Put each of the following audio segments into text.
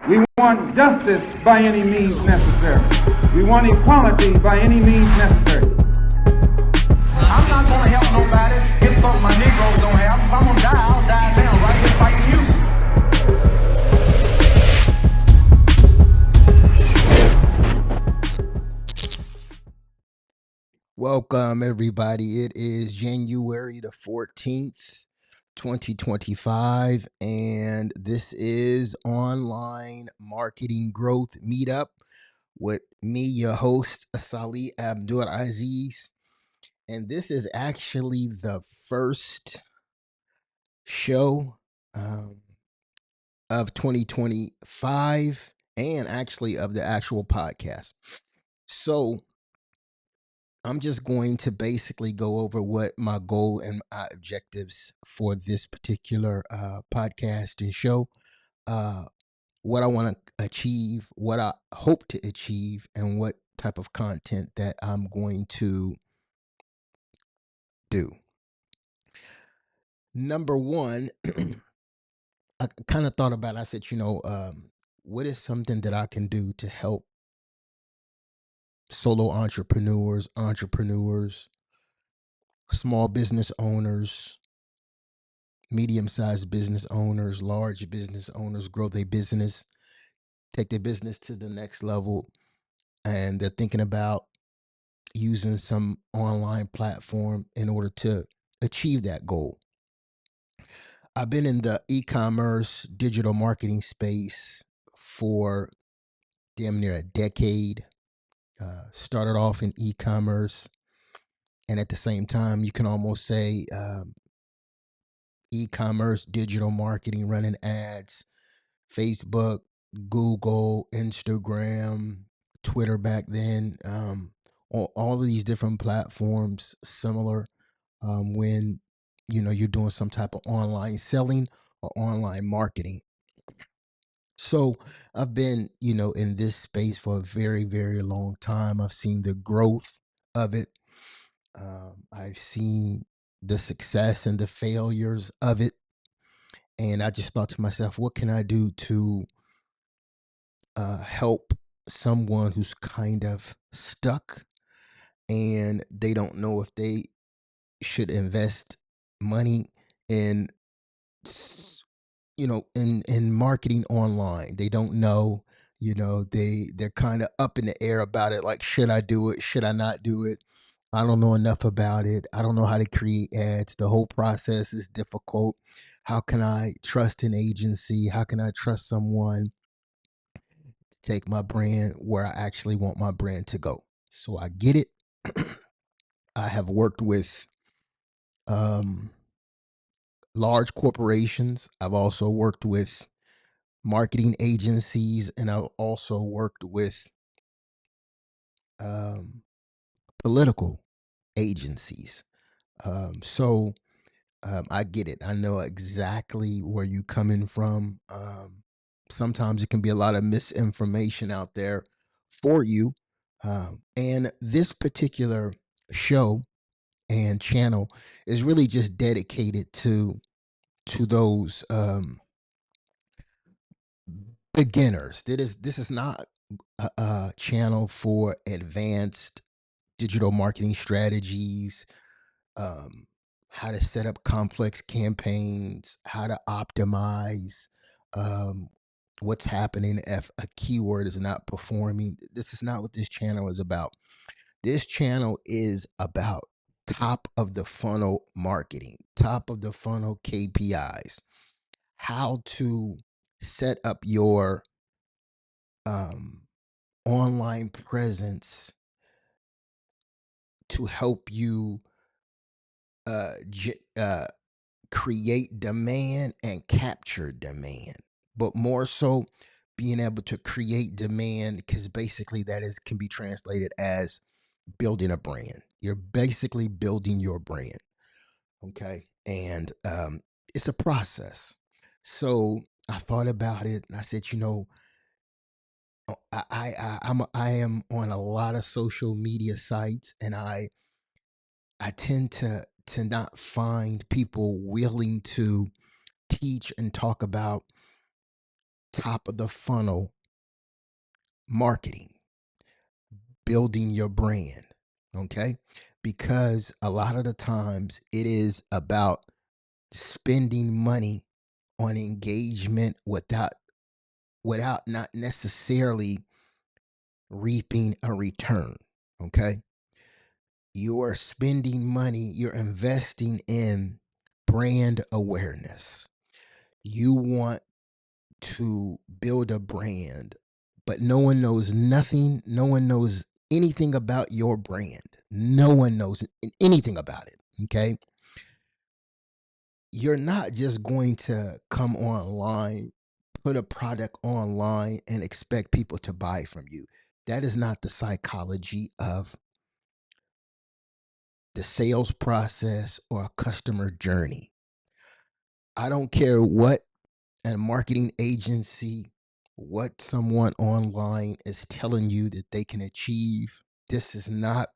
We want justice by any means necessary. We want equality by any means necessary. I'm not going to help nobody get something my Negroes don't have. If I'm going to die, I'll die now, right here fighting you. Welcome, everybody. It is January the 14th, 2025, and this is Online Marketing Growth Meetup with me, your host, Abdul-Azeez. And this is actually the first show of 2025 and actually of the actual podcast. So I'm just going to basically go over what my goal and my objectives for this particular podcast and show, what I want to achieve, what I hope to achieve, and what type of content that I'm going to do. Number one, I kind of thought about it. I said, what is something that I can do to help solo entrepreneurs, small business owners, medium-sized business owners, large business owners grow their business, take their business to the next level, and they're thinking about using some online platform in order to achieve that goal. I've been in the e-commerce digital marketing space for damn near a decade. Started off in e-commerce, and at the same time, you can almost say e-commerce digital marketing, running ads, Facebook, Google, Instagram, Twitter back then, all of these different platforms similar when you're doing some type of online selling or online marketing. So I've been in this space for a very, very long time. I've seen the growth of it. I've seen the success and the failures of it. And I just thought to myself, what can I do to help someone who's kind of stuck and they don't know if they should invest money in in marketing online. They don't know, they're kind of up in the air about it, like, should I do it, should I not do it? I don't know enough about it. I don't know how to create ads. The whole process is difficult. How can I trust an agency? How can I trust someone take my brand where I actually want my brand to go? So I get it. I have worked with large corporations. I've also worked with marketing agencies, and I've also worked with political agencies. So I get it. I know exactly where you're coming from. Sometimes it can be a lot of misinformation out there for you. And this particular show and channel is really just dedicated to those beginners. This is not a channel for advanced digital marketing strategies, how to set up complex campaigns, how to optimize, what's happening if a keyword is not performing. This is not what this channel is about. This channel is about top of the funnel marketing, top of the funnel KPIs, how to set up your online presence to help you create demand and capture demand, but more so being able to create demand, because basically can be translated as building a brand. You're basically building your brand. Okay. And it's a process. So I thought about it and I said, I am on a lot of social media sites, and I tend to not find people willing to teach and talk about top of the funnel marketing, building your brand. Okay. Because a lot of the times it is about spending money on engagement without not necessarily reaping a return. Okay. You are spending money, you're investing in brand awareness. You want to build a brand, but no one knows nothing. No one knows anything about your brand. No one knows anything about it. Okay. You're not just going to come online, put a product online, and expect people to buy from you. That is not the psychology of the sales process or a customer journey. I don't care what a marketing agency, what someone online is telling you that they can achieve. This is not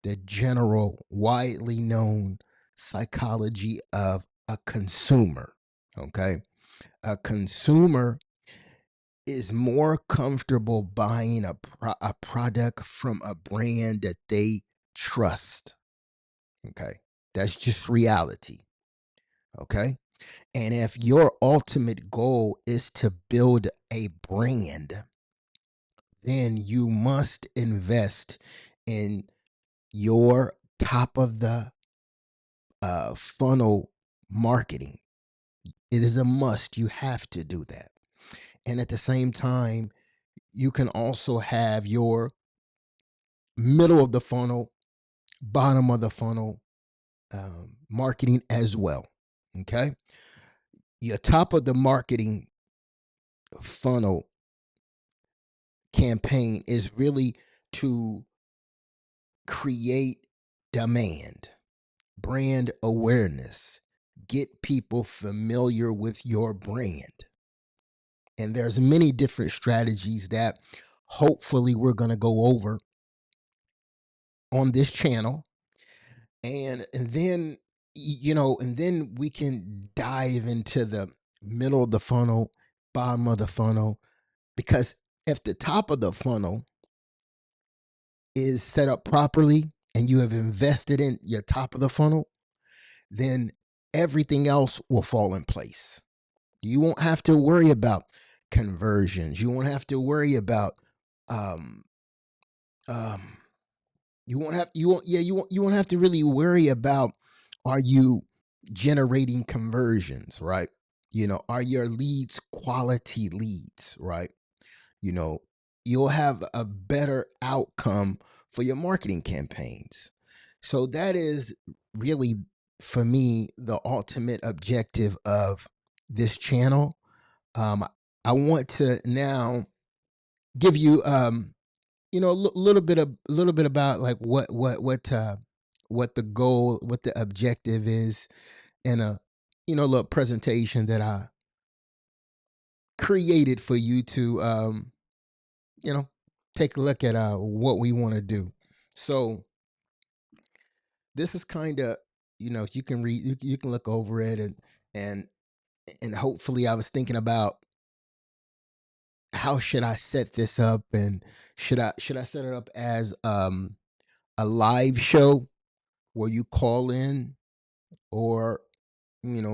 the general, widely known psychology of a consumer. Okay. A consumer is more comfortable buying a product from a brand that they trust. Okay. That's just reality. Okay. And if your ultimate goal is to build a brand, then you must invest in your top of the funnel marketing. It is a must. You have to do that. And at the same time, you can also have your middle of the funnel, bottom of the funnel marketing as well. Okay. Your top of the marketing funnel campaign is really to create demand, brand awareness, get people familiar with your brand. And there's many different strategies that hopefully we're going to go over on this channel. And then, and then we can dive into the middle of the funnel, bottom of the funnel, because if the top of the funnel is set up properly and you have invested in your top of the funnel, then everything else will fall in place. You won't have to worry about conversions. You won't have to worry about you won't have to really worry about, are you generating conversions, right? Are your leads quality leads, right? You'll have a better outcome for your marketing campaigns. So that is really, for me, the ultimate objective of this channel. I want to now give you, a little bit about like what the goal, what the objective is, in a little presentation that I created for you to take a look at what we want to do. So this is kind of, you can read, you can look over it, and hopefully I was thinking about how should I set this up, and should I set it up as a live show where you call in, or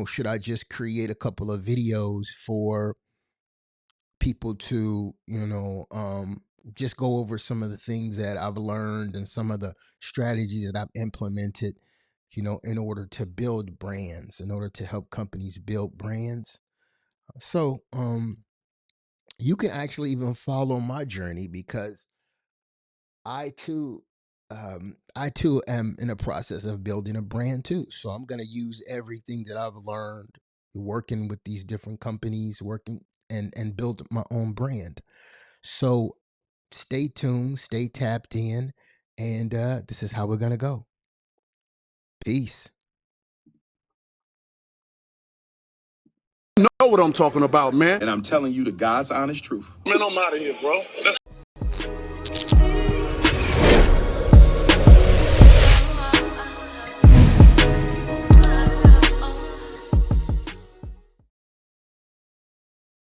should I just create a couple of videos for people to just go over some of the things that I've learned and some of the strategies that I've implemented, in order to build brands, in order to help companies build brands. So you can actually even follow my journey, because I too am in the process of building a brand too. So I'm going to use everything that I've learned working with these different companies, working and build my own brand. So stay tuned, stay tapped in, and this is how we're going to go. Peace. Know what I'm talking about, man. And I'm telling you the God's honest truth. Man, I'm out of here, bro. Let's